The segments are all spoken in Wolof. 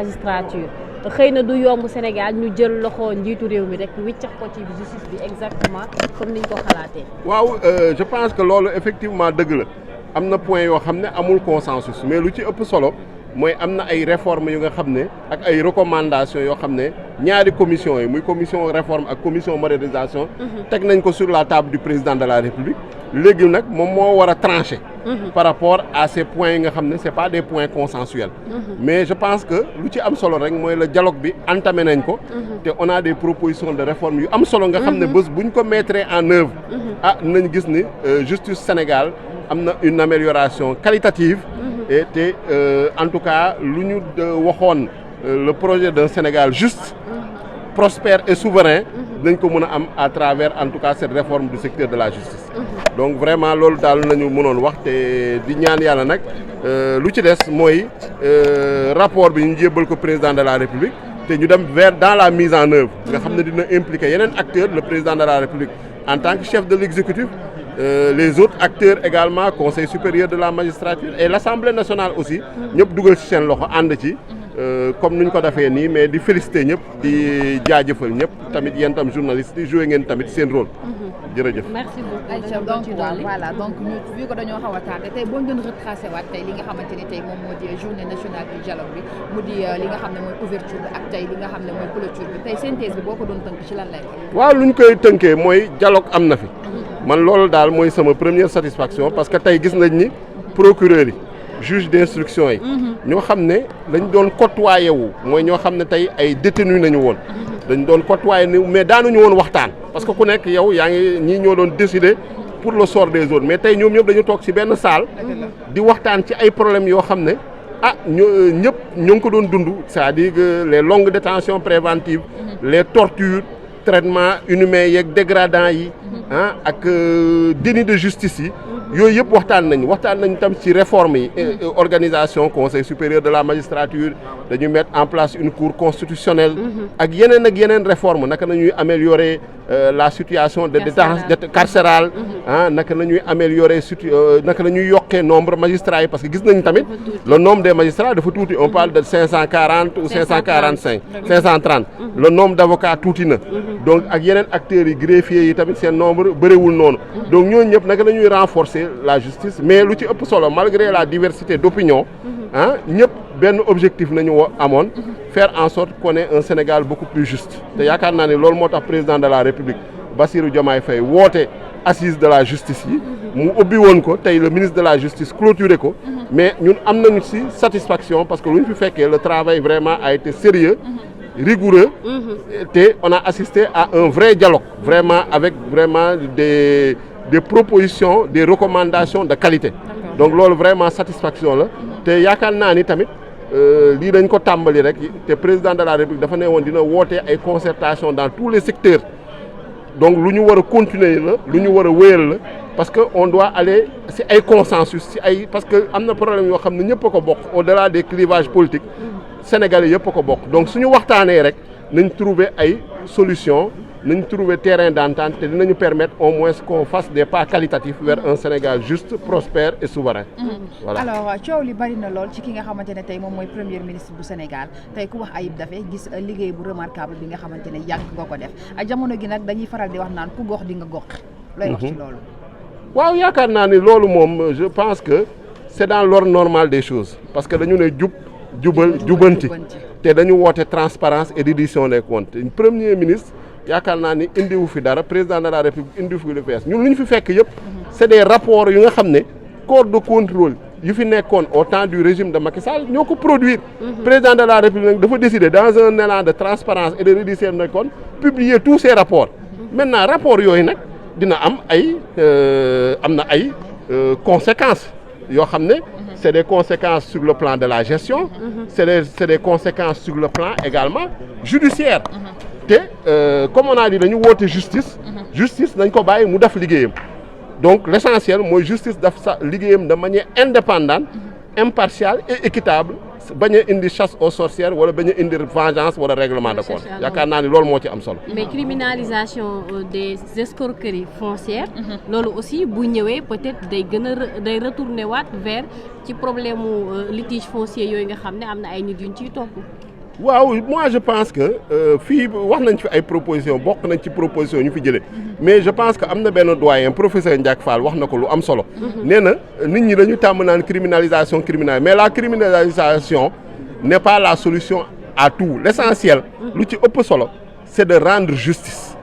magistrature xëy na du yomb Sénégal ñu jël loxo njiitu réew mi rek wiccax ko ci justice bi exactement comme niñ ko xalaatee. waaw je pense que loolu effectivement dëgg la am na point yoo xam ne amul consensus mais lu ci ëpp solo mooy am na ay réformes yu nga xam ne ak ay recommandations yoo xam ne ñaari commission yi muy commission réforme ak commission modernisation teg nañ ko sur la table du président de la République léegi nag moom moo war a trancher par rapport à ces points yi nga xam ne c'est pas des points consensuels mais je pense que lu ci am solo rek mooy le dialogue bi entamé nañ ko te on a des propositions de réforme yu am solo nga xam ne bés buñ ko mettre en œuvre nañ gis ni justice Sénégal am na une amélioration qualitative et te en tout cas lu ñu waxoon le projet d'un Sénégal juste prospère et souverain dañ ko mën a am à travers en tout cas cette réforme du secteur de la justice donc vraiment loolu daal nañu mënoon wax te di ñaan yàlla nag lu ci des mooy rapport bi ñu jébbal ko président de la République te ñu dem vers dans la mise en œuvre nga xam ne dina impliquer yeneen acteurs le président de la République en tant que chef de l'exécutif les autres acteurs également conseil supérieur de la magistrature et l'Assemblée nationale aussi ñëpp dugal ci seen loxo ànd ci comme nuñ ko defee nii mais di féliciter ñëpp di jaajëfal ñëpp tamit yéen tam journalistes yi joué ngeen tamit seen rôle jërëjëf. merci beaucoup donc voilà donc ñu vu ko dañoo xaw a tardé tey boo ñu doon retracé waat tey li nga xamante ni tey moom moo di journée nationale du dialogue bi mu di li nga xam ne mooy ouverture bi ak tey li nga xam ne mooy clôture bi tey synthèse bi boo ko doon tënk ci lan lay wax. waaw lu ñu koy tënkee mooy dialogue am na fi man loolu daal mooy sama première satisfaction parce que tey gis nañ ni procureur yi juge d'instruction yi ñoo xam ne dañ doon côtoyer wu mooy ñoo xam ne tey ay détenus nañu woon dañ doon côtoyer ni mais daanuñu woon waxtaan parce que ku nekk yow yaa ngi ñii ñoo doon décider pour le sort des autres mais tey ñoom ñëpp dañu toog ci benn salle di waxtaan ci ay problèmes yoo xam ne ñëpp ñoo ngi ko doon dund c'est-à-dire que les longues détentions préventives les tortures traitement inhumain yeeg dégradant yi ak déni de justice yi yooyu yëpp waxtaan nañ tam ci réforme yi organisation conseil supérieur de la magistrature dañu mettre en place une cour constitutionnelle ak yeneen réforme naka nañuy améliorer la situation de détention carcérale naka nañuy améliorer naka nañuy yokkee nombre magistrats yi parce que gis nañ tamit le nombre des magistrats dafa tuuti on parle de 540 ou 545 530 le nombre d'avocats tuuti na donc ak yeneen acteurs yi greffiers yi tamit seen nombre bëriwul noonu donc ñooñu ñëpp naka nañuy renforcer la justice mais lu ci ëpp solo malgré la diversité d'opinion ñëpp benn objectif nañu amoon faire en sorte qu'on ait un Sénégal beaucoup plus juste te yaakaar naa ne loolu moo tax président de la République Bassirou Diomaye Faye woote assise de la justice yi mu ubbi woon ko tey le ministre de la justice clôturé ko mais ñun am nañu ci satisfaction parce que lu ñu fi fekkee le travail vraiment a été sérieux rigoureux te on a assisté à un vrai dialogue vraiment avec vraiment des propositions des recommandations de qualité donc loolu vraiment satisfaction la te yaakaar naa ni tamit lii dañ ko tàmbali rek te président de la République dafa ne woon dina woote ay concertation dans tous les secteurs donc lu ñu war a continuer la lu ñu war a wéyal la parce que on doit aller ci ay consensus ci ay parce que am na problème yoo xam ne ñëpp a ko bokk au-delà des clivages politiques sénégalais yëpp a ko bokk donc suñu waxtaanee rek nañ trouver ay solutions nañ trouver terrain d'entente te dinañu permettre au moins qu'on fasse des pas qualitatifs vers un Sénégal juste prospère et souverain. Voilà. Alors coow li bari na lool ci ki nga xamante ne tey moom mooy premier ministre bu Sénégal tey ku wax Ayib Daffé gis liggéey bu remarquable bi nga xamante ne yàgg nga ko def ak jamono gi nag dañuy faral di wax naan ku gox di nga gox. looy wax ci loolu. waaw yaakaar naa ni loolu moom je pense que c'est dans l'ordre normal des choses parce que dañu ne jubanti te dañu woote transparence et reddition des comptes premier ministre yaakaar naa ni indiwu fi dara président de la République indiwu fi lu fees ñun lu ñu fi fekk yëpp c'est des rapports yu nga xam ne corps de contrôle yu fi nekkoon au temps du régime de Macky Sall ñoo ko produire président de la République nag dafa décider dans un élan de transparence et de reddition des comptes publier tous ces rapports maintenant rapports yooyu nag dina am ay conséquences yoo xam ne c'est des conséquences sur le plan de la gestion c'est des conséquences sur le plan également judiciaire te comme on a dit dañu woote justice dañ ko bàyyi mu def liggéeyam donc l'essentiel mooy justice daf sa liggéeyam de manière indépendante impartiale et équitable bañ a indi chasse aux sorcières wala bañ a indi vengeance wala règlement de compte yaakaar naa ni loolu moo ci am solo. mais criminalisation des escroqueries foncières. loolu aussi bu ñëwee peut-être day retourner waat vers ci problème mu litige foncier yooyu nga xam ne am na ay nit yuñ ciy topp. waaw moi je pense que fii wax nañ fi ay proposition bokk nañ ci proposition ñu fi jëlee mais je pense que am na benn doyen professeur Ndiak Fall wax na ko lu am solo nee na nit ñi dañu tàmm naan criminalisation mais la criminalisation n'est pas la solution à tout l'essentiel lu ci ëpp solo c'est de rendre justice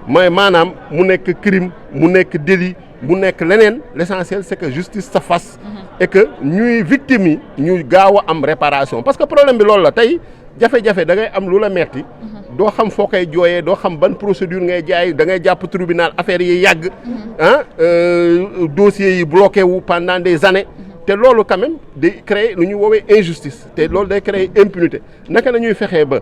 mooy maanaam mu nekk crime mu nekk délit mu nekk leneen l'essentiel c'est que justice se fasse et que ñuy victimes yi ñuy gaaw a am réparation parce que problème bi loolu la tey jafe-jafe da ngay am lu la metti doo xam foo koy jooyee doo xam ban procédure ngay jaay da ngay jàpp tribunal affaire yi yàgg dossiers yi bloqué wu pendant des années te loolu quand même day créer lu ñuy woowee injustice te loolu day créer impunité naka la ñuy fexee ba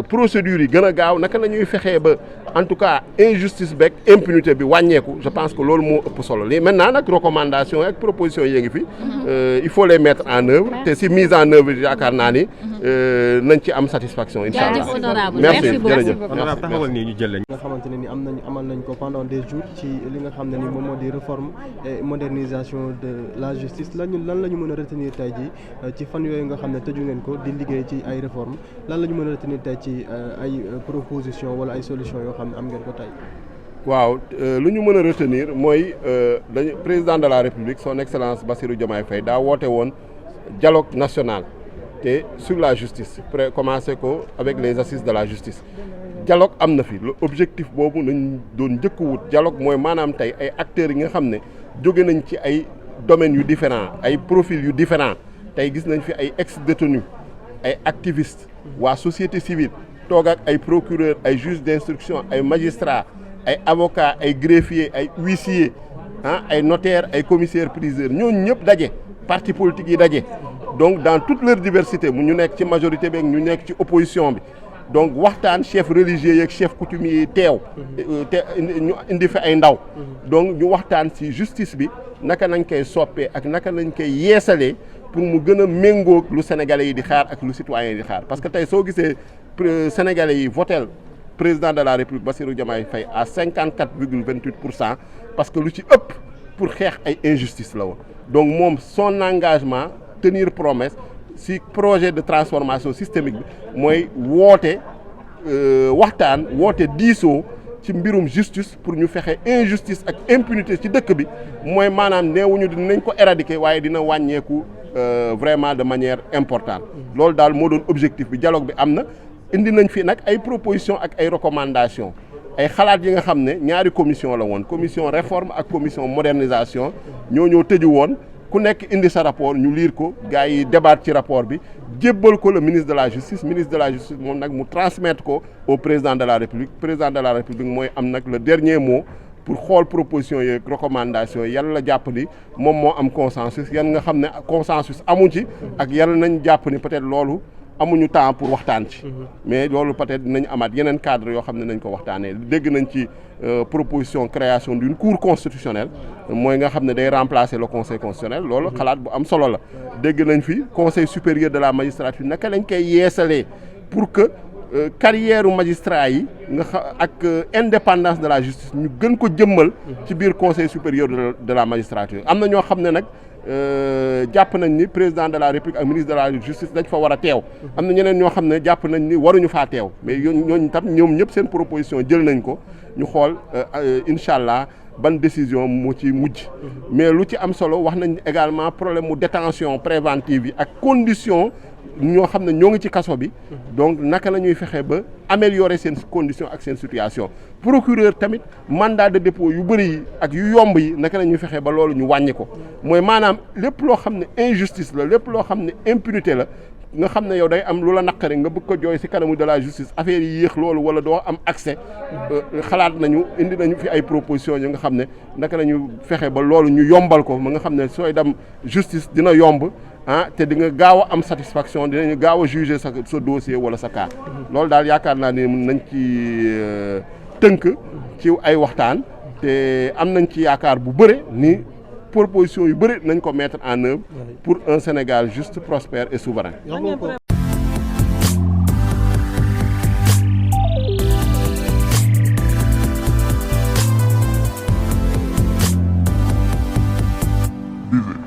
procédures yi gën a gaaw naka la ñuy fexee ba en tout cas injustice beeg impunité bi wàññeeku je pense que loolu moo ëpp solo lii maintenant nag recommandation ak proposition yi ngi fi il faut les mettre en œuvre te si mise en œuvre yaakaar naa ni nañ ci am satisfaction incha allah merci jërëjëf honorable taxawal nii ñu jël lañ nga xamante ne ni amal nañ ko pendant des jours ci li nga xam ne ni moom moo di réforme et modernisation de la justice lan la ñu mën a retenir tey jii ci fan yooyu nga xam ne tëju ngeen ko di liggéey ci ay réforme lan la ñu mën a retenir tey ci ay proposition wala ay solution yoo xam ne am ngeen ko tey. waaw lu ñu mën a retenir mooy dañu président de la république son excellence Bassirou Diomaye Faye daa woote woon dialogue national te sur la justice commencé ko avec les assises de la justice dialogue am na fi l'objectif boobu nañ doon njëkk wut dialogue mooy maanaam tey ay acteurs yi nga xam ne jóge nañ ci ay domaines yu différents ay profils yu différents tey gis nañ fi ay ex-détenus ay activistes waa société civile toog ak ay procureurs ay juges d'instruction ay magistrats ay avocats ay greffiers ay huissiers ay notaires ay commissaires priseurs ñooñu ñëpp daje partis politiques yi daje donc dans toute leur diversité mu ñu nekk ci majorité bi ak ñu nekk ci opposition bi donc waxtaan chef religieux yeeg chef coutumier yi teew te ñu indi fi ay ndaw donc ñu waxtaan ci justice bi naka nañ koy soppee ak naka nañ koy yeesalee pour mu gën a méngóog lu sénégalais yi di xaar ak lu citoyens yi di xaar parce que tey soo gisee sénégalais yi votel président de la république Bassirou Diomaye Faye à 54,28% parce que lu ci ëpp pour xeex ay injustice la woon donc moom son engagement tenir promesse si projet de transformation systémique bi mooy woote waxtaan woote diisoo ci mbirum justice pour ñu fexe injustice ak impunité ci dëkk bi mooy maanaam neewuñu dinañ ko éradiquer waaye dina wàññeeku vraiment de manière importante loolu daal moo doon objectif bi dialogue bi am na indi nañ fi nag ay propositions ak ay recommandations ay xalaat yi nga xam ne ñaari commission la woon commission réforme ak commission modernisation ñoo tëju woon ku nekk indi sa rapport ñu lire ko gars yi débattre ci rapport bi jébbal ko le ministre de la justice moom nag mu transmettre ko au président de la république mooy am nag le dernier mot pour xool propositions yeeg recommandations yi yàlla la jàpp ni moom moo am consensus yan nga xam ne consensus amu ci ak yàlla nañ jàpp ni peut-être loolu amuñu temps pour waxtaan ci mais loolu peut-être dinañ amaat yeneen cadre yoo xam ne nañ ko waxtaanee dégg nañ ci proposition création d'une cour constitutionnelle mooy nga xam ne day remplacer le conseil constitutionnel loolu xalaat bu am solo la dégg nañ fi conseil supérieur de la magistrature naka lañ koy yeesalee pour que carrière magistrat yi ak indépendance de la justice ñu gën ko jëmmal ci biir conseil supérieur de la magistrature am na ñoo xam ne nag jàpp nañ ni président de la république ak ministre de la justice dañ fa war a teew am na ñeneen ñoo xam ne jàpp nañ ni waruñu faa teew mais ñooñu tam ñoom ñëpp seen proposition jël nañ ko ñu xool incha allah ban décision moo ci mujj mais lu ci am solo wax nañ également problème mu détention préventive yi ak condition ñoo xam ne ñoo ngi ci kaso bi donc naka la ñuy fexe ba améliorer seen condition ak seen situation procureur tamit mandat de dépôt yu bëri yi ak yu yomb yi naka la ñuy fexe ba loolu ñu wàññi ko mooy maanaam lépp loo xam ne injustice la lépp loo xam ne impunité la nga xam ne yow day am lu la naqari nga bëgg ko jooy ci kanamu de la justice affaire yi yéex loolu wala doo am accès xalaat nañu indi nañu fi ay propositions yu nga xam ne naka nañu fexe ba loolu ñu yombal ko ma nga xam ne sooy dem justice dina yomb te di nga gaaw a am satisfaction dinañu gaaw a juger sa dossier wala sa cas loolu daal yaakaar naa ne nañ ci tënk ci ay waxtaan te am nañ ci yaakaar bu bëre ni proposition yu bëri nañ ko mettre en œuvre pour un Sénégal juste, prospère et souverain. Visit.